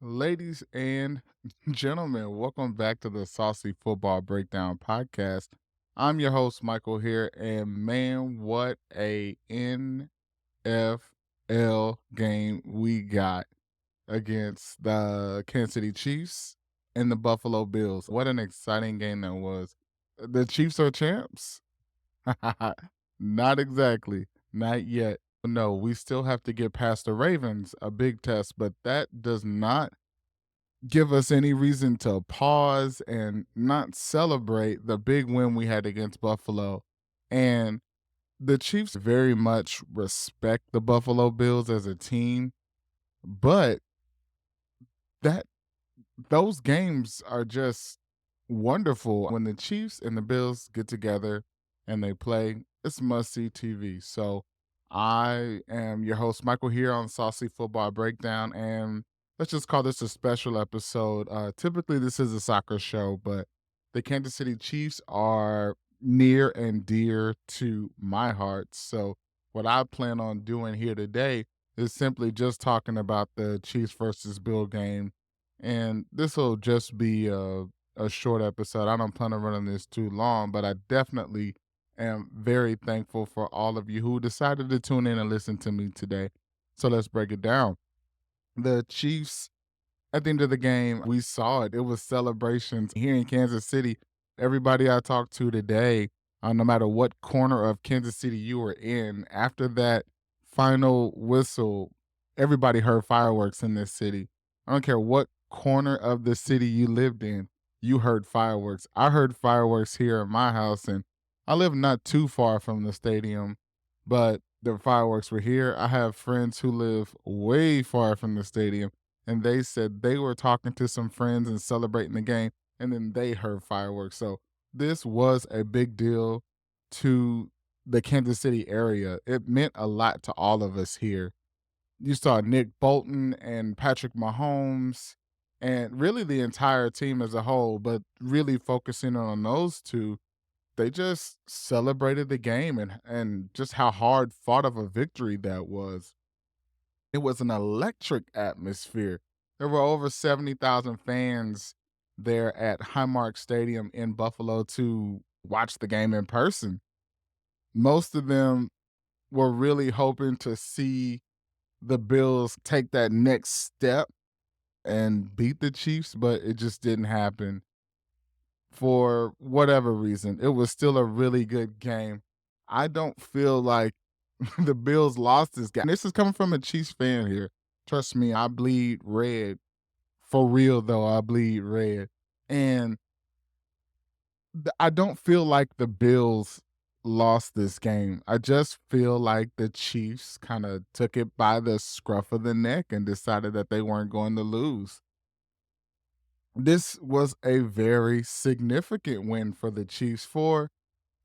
Ladies and gentlemen, welcome back to the Saucy Football Breakdown podcast. I'm your host, Michael here, and man, what a NFL game we got against the Kansas City Chiefs and the Buffalo Bills. What an exciting game that was. The Chiefs are champs. Not exactly. Not yet. No, we still have to get past the Ravens, a big test, but that does not give us any reason to pause and not celebrate the big win we had against Buffalo. And the Chiefs very much respect the Buffalo Bills as a team, but that those games are just wonderful. When the Chiefs and the Bills get together and they play, it's must see TV. So I am your host, Michael, here on Saucy Football Breakdown. And let's just call this a special episode. Typically, this is a soccer show, but the Kansas City Chiefs are near and dear to my heart. So what I plan on doing here today is simply just talking about the Chiefs versus Bill game, and this will just be a short episode. I don't plan on running this too long, but I definitely am very thankful for all of you who decided to tune in and listen to me today. So let's break it down. The Chiefs, at the end of the game, we saw it. It was celebrations here in Kansas City. Everybody I talked to today, no matter what corner of Kansas City you were in, after that final whistle, everybody heard fireworks in this city. I don't care what corner of the city you lived in, you heard fireworks. I heard fireworks here in my house, and I live not too far from the stadium, but the fireworks were here. I have friends who live way far from the stadium, and they said they were talking to some friends and celebrating the game, and then they heard fireworks. So this was a big deal to the Kansas City area. It meant a lot to all of us here. You saw Nick Bolton and Patrick Mahomes and really the entire team as a whole, but really focusing on those two, they just celebrated the game and just how hard fought of a victory that was. It was an electric atmosphere. There were over 70,000 fans there at Highmark Stadium in Buffalo to watch the game in person. Most of them were really hoping to see the Bills take that next step and beat the Chiefs, but it just didn't happen for whatever reason. It was still a really good game. I don't feel like the Bills lost this game. This is coming from a Chiefs fan here. Trust me, I bleed red. For real though, I bleed red. And I don't feel like the Bills lost this game. I just feel like the Chiefs kind of took it by the scruff of the neck and decided that they weren't going to lose. This was a very significant win for the Chiefs for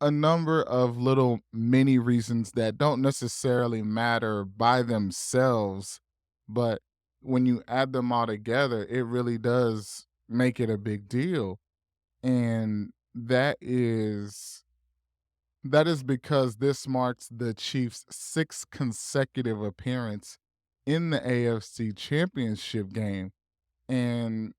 a number of little mini reasons that don't necessarily matter by themselves, but when you add them all together, it really does make it a big deal. And that is because this marks the Chiefs' sixth consecutive appearance in the AFC Championship game. And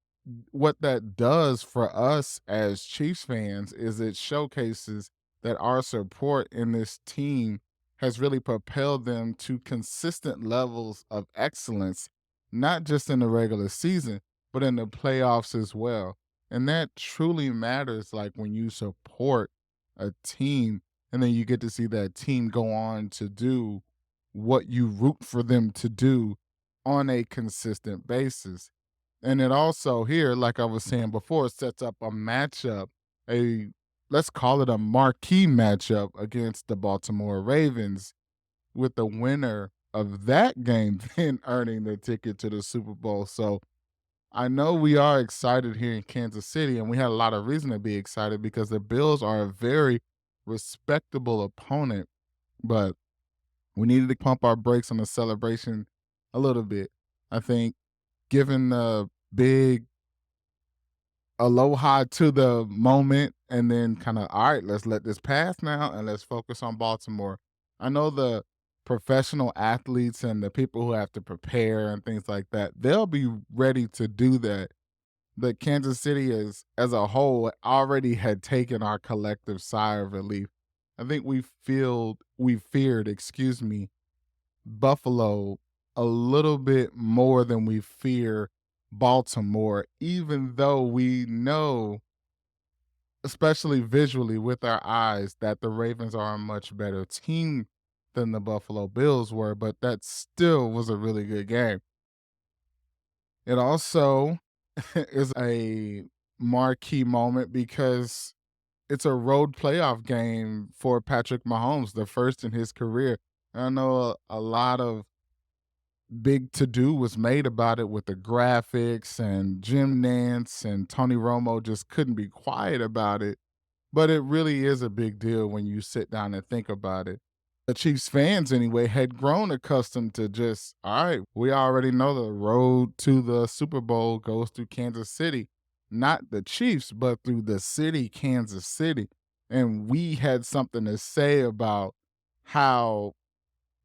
what that does for us as Chiefs fans is it showcases that our support in this team has really propelled them to consistent levels of excellence, not just in the regular season, but in the playoffs as well. And that truly matters, like when you support a team and then you get to see that team go on to do what you root for them to do on a consistent basis. And it also here, like I was saying before, sets up a matchup, a let's call it a marquee matchup against the Baltimore Ravens, with the winner of that game then earning the ticket to the Super Bowl. So I know we are excited here in Kansas City, and we had a lot of reason to be excited because the Bills are a very respectable opponent, but we needed to pump our brakes on the celebration a little bit. I think given the big aloha to the moment and then kind of, all right, let's let this pass now and let's focus on Baltimore. I know the professional athletes and the people who have to prepare and things like that, they'll be ready to do that. But Kansas City is, as a whole, already had taken our collective sigh of relief. I think we feared, excuse me, Buffalo a little bit more than we fear Baltimore, even though we know, especially visually with our eyes, that the Ravens are a much better team than the Buffalo Bills were, but that still was a really good game. It also is a marquee moment because it's a road playoff game for Patrick Mahomes, the first in his career. I know a lot of big to do was made about it with the graphics, and Jim Nance and Tony Romo just couldn't be quiet about it. But it really is a big deal when you sit down and think about it. The Chiefs fans, anyway, had grown accustomed to just, all right, we already know the road to the Super Bowl goes through Kansas City. Not the Chiefs, but through the city, Kansas City. And we had something to say about how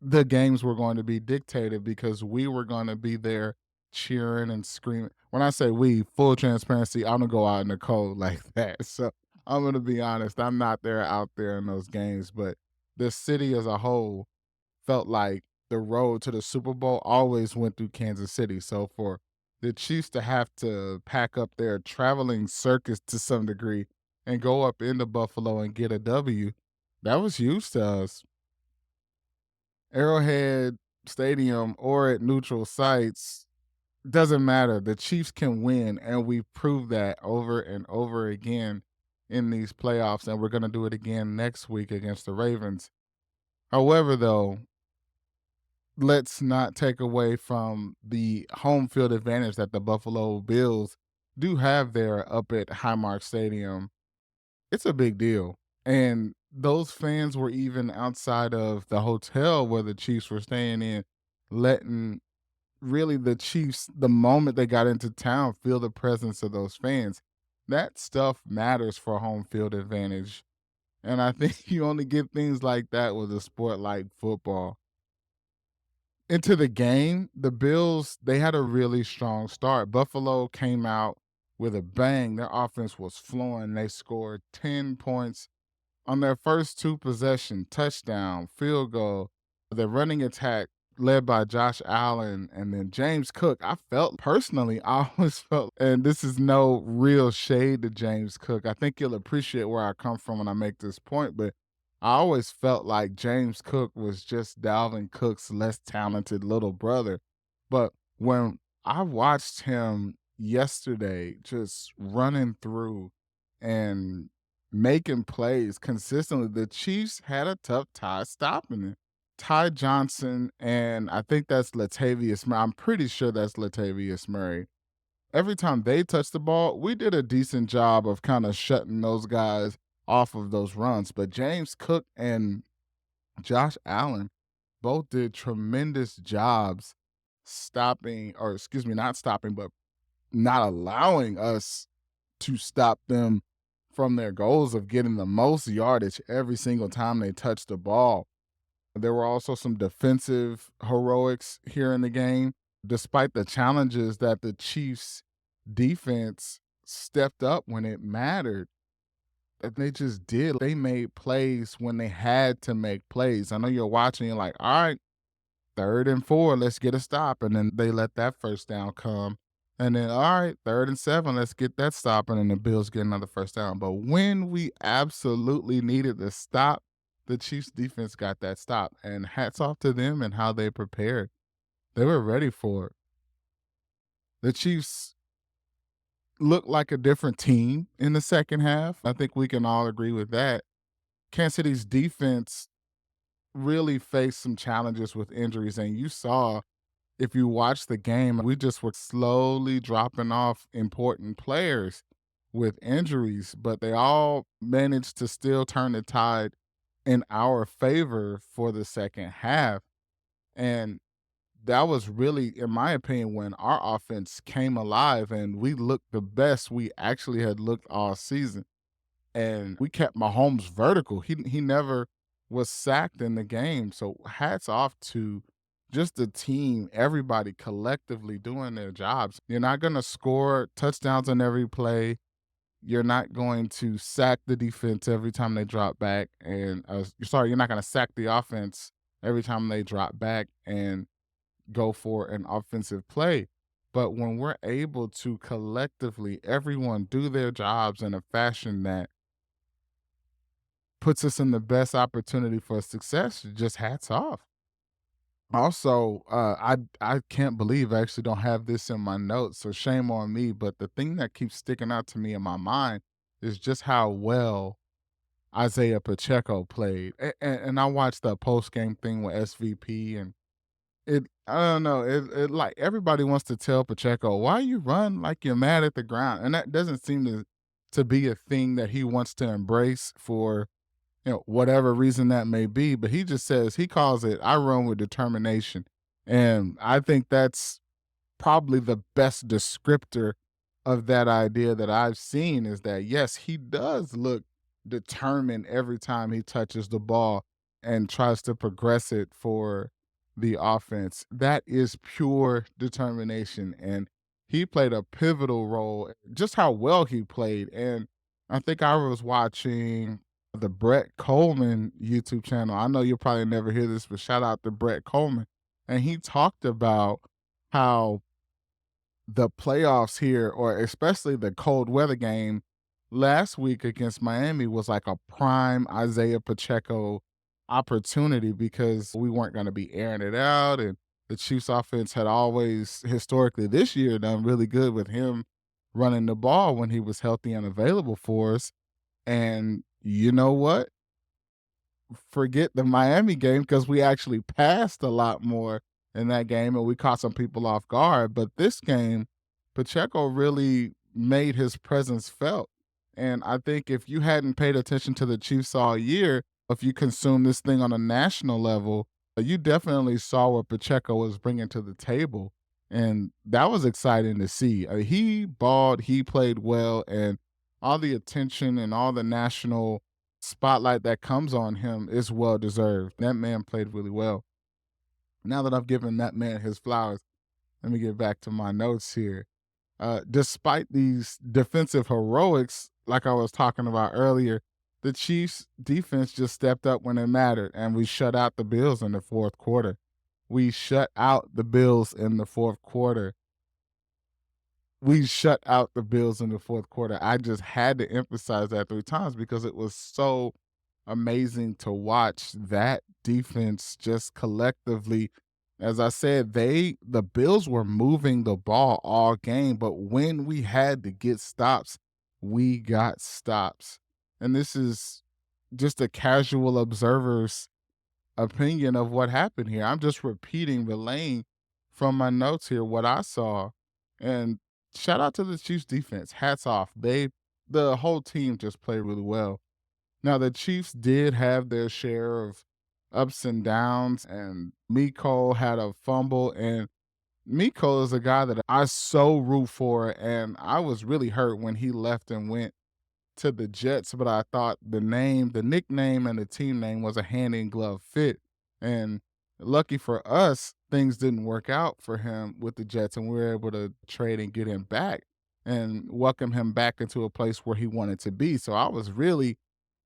the games were going to be dictated because we were going to be there cheering and screaming. When I say we, full transparency, I'm gonna go out in the cold like that. So I'm gonna be honest, I'm not there out there in those games, but the city as a whole felt like the road to the Super Bowl always went through Kansas City. So for the Chiefs to have to pack up their traveling circus to some degree and go up into Buffalo and get a W, that was huge to us. Arrowhead Stadium or at neutral sites, doesn't matter. The Chiefs can win, and we've proved that over and over again in these playoffs, and we're going to do it again next week against the Ravens. However, though, let's not take away from the home field advantage that the Buffalo Bills do have there up at Highmark Stadium. It's a big deal. And those fans were even outside of the hotel where the Chiefs were staying in, letting really the Chiefs, the moment they got into town, feel the presence of those fans. That stuff matters for home field advantage. And I think you only get things like that with a sport like football. Into the game, the Bills, they had a really strong start. Buffalo came out with a bang. Their offense was flowing. They scored 10 points on their first two possession, touchdown, field goal. The running attack led by Josh Allen and then James Cook. I felt personally, I always felt, and this is no real shade to James Cook. I think you'll appreciate where I come from when I make this point, but I always felt like James Cook was just Dalvin Cook's less talented little brother. But when I watched him yesterday just running through and making plays consistently, the Chiefs had a tough time stopping it. Ty Johnson, and I think that's Latavius Murray. I'm pretty sure that's Latavius Murray. Every time they touched the ball, we did a decent job of kind of shutting those guys off of those runs. But James Cook and Josh Allen both did tremendous jobs stopping, or excuse me, not stopping, but not allowing us to stop them from their goals of getting the most yardage every single time they touch the ball. There were also some defensive heroics here in the game. Despite the challenges that the Chiefs defense stepped up when it mattered, that they just did. They made plays when they had to make plays. I know you're watching, you're like, all right, 3rd and 4, let's get a stop. And then they let that first down come. And then, all right, 3rd and 7, let's get that stop. And then the Bills get another first down. But when we absolutely needed the stop, the Chiefs defense got that stop. And hats off to them and how they prepared. They were ready for it. The Chiefs looked like a different team in the second half. I think we can all agree with that. Kansas City's defense really faced some challenges with injuries. And you saw, if you watch the game, we just were slowly dropping off important players with injuries, but they all managed to still turn the tide in our favor for the second half. And that was really, in my opinion, when our offense came alive and we looked the best we actually had looked all season. And we kept Mahomes vertical. He never was sacked in the game. So hats off to just the team, everybody collectively doing their jobs. You're not going to score touchdowns on every play. You're not going to sack the defense every time they drop back. And sorry, you're not going to sack the offense every time they drop back and go for an offensive play. But when we're able to collectively, everyone do their jobs in a fashion that puts us in the best opportunity for success, just hats off. Also, I can't believe I actually don't have this in my notes, so shame on me. But the thing that keeps sticking out to me in my mind is just how well Isaiah Pacheco played. And I watched the post game thing with SVP, and I don't know, it like everybody wants to tell Pacheco, why you run like you're mad at the ground, and that doesn't seem to be a thing that he wants to embrace for whatever reason that may be, but he just says he calls it, "I run with determination." And I think that's probably the best descriptor of that idea that I've seen is that, yes, he does look determined every time he touches the ball and tries to progress it for the offense. That is pure determination. And he played a pivotal role, just how well he played. And I think I was watching the Brett Coleman YouTube channel. I know you'll probably never hear this, but shout out to Brett Coleman. And he talked about how the playoffs here, or especially the cold weather game last week against Miami, was like a prime Isaiah Pacheco opportunity because we weren't going to be airing it out. And the Chiefs offense had always historically this year done really good with him running the ball when he was healthy and available for us. And you know what? Forget the Miami game because we actually passed a lot more in that game and we caught some people off guard. But this game, Pacheco really made his presence felt. And I think if you hadn't paid attention to the Chiefs all year, if you consume this thing on a national level, you definitely saw what Pacheco was bringing to the table. And that was exciting to see. He balled, he played well, and all the attention and all the national spotlight that comes on him is well deserved. That man played really well. Now that I've given that man his flowers, let me get back to my notes here. Despite these defensive heroics, like I was talking about earlier, the Chiefs defense just stepped up when it mattered, and we shut out the Bills in the fourth quarter. We shut out the Bills in the fourth quarter. We shut out the Bills in the fourth quarter. I just had to emphasize that 3 times because it was so amazing to watch that defense just collectively. As I said, the Bills were moving the ball all game, but when we had to get stops, we got stops. And this is just a casual observer's opinion of what happened here. I'm just relaying from my notes here what I saw. And shout out to the Chiefs defense. Hats off. The whole team just played really well. Now the Chiefs did have their share of ups and downs, and Miko had a fumble, and Miko is a guy that I so root for, and I was really hurt when he left and went to the Jets, but I thought the nickname and the team name was a hand in glove fit. And lucky for us, things didn't work out for him with the Jets, and we were able to trade and get him back and welcome him back into a place where he wanted to be. So I was really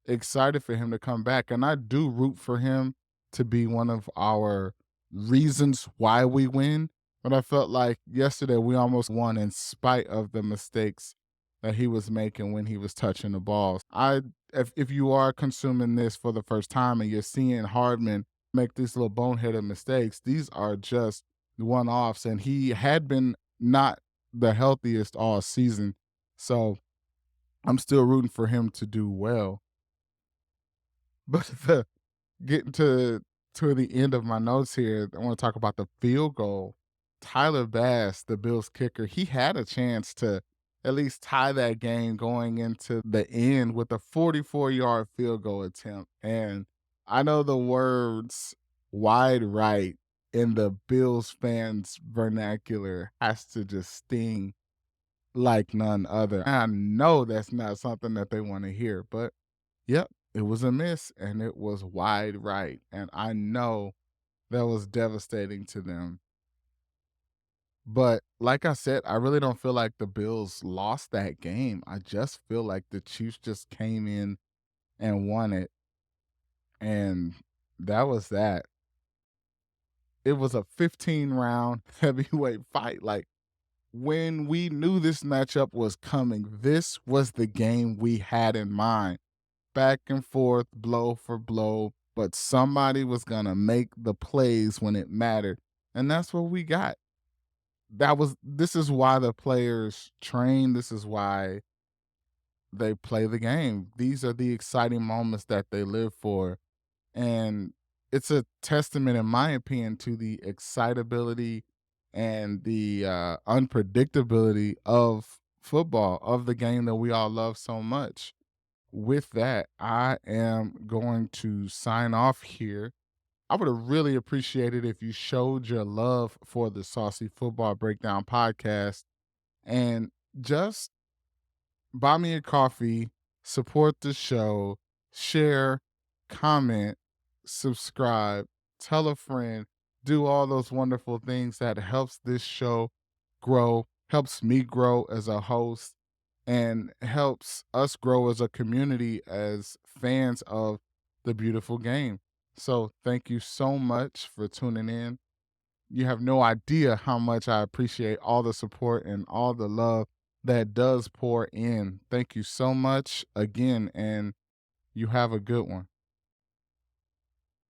excited for him to come back, and I do root for him to be one of our reasons why we win. But I felt like yesterday we almost won in spite of the mistakes that he was making when he was touching the balls. If you are consuming this for the first time and you're seeing Hardman make these little boneheaded mistakes, these are just one-offs, and he had been not the healthiest all season. So I'm still rooting for him to do well. But getting to the end of my notes here, I want to talk about the field goal. Tyler Bass, the Bills kicker, he had a chance to at least tie that game going into the end with a 44-yard field goal attempt. And I know the words wide right in the Bills fans vernacular has to just sting like none other. I know that's not something that they want to hear, but yep, it was a miss and it was wide right. And I know that was devastating to them. But like I said, I really don't feel like the Bills lost that game. I just feel like the Chiefs just came in and won it. And that was that. It was a 15 round heavyweight fight. Like, when we knew this matchup was coming, this was the game we had in mind. Back and forth, blow for blow, but somebody was going to make the plays when it mattered. And that's what we got. This is why the players train. This is why they play the game. These are the exciting moments that they live for. And it's a testament, in my opinion, to the excitability and the unpredictability of football, of the game that we all love so much. With that, I am going to sign off here. I would have really appreciated if you showed your love for the Saucy Football Breakdown podcast and just buy me a coffee, support the show, share, comment, subscribe, tell a friend, do all those wonderful things that helps this show grow, helps me grow as a host, and helps us grow as a community as fans of the beautiful game. So thank you so much for tuning in. You have no idea how much I appreciate all the support and all the love that does pour in. Thank you so much again, and you have a good one.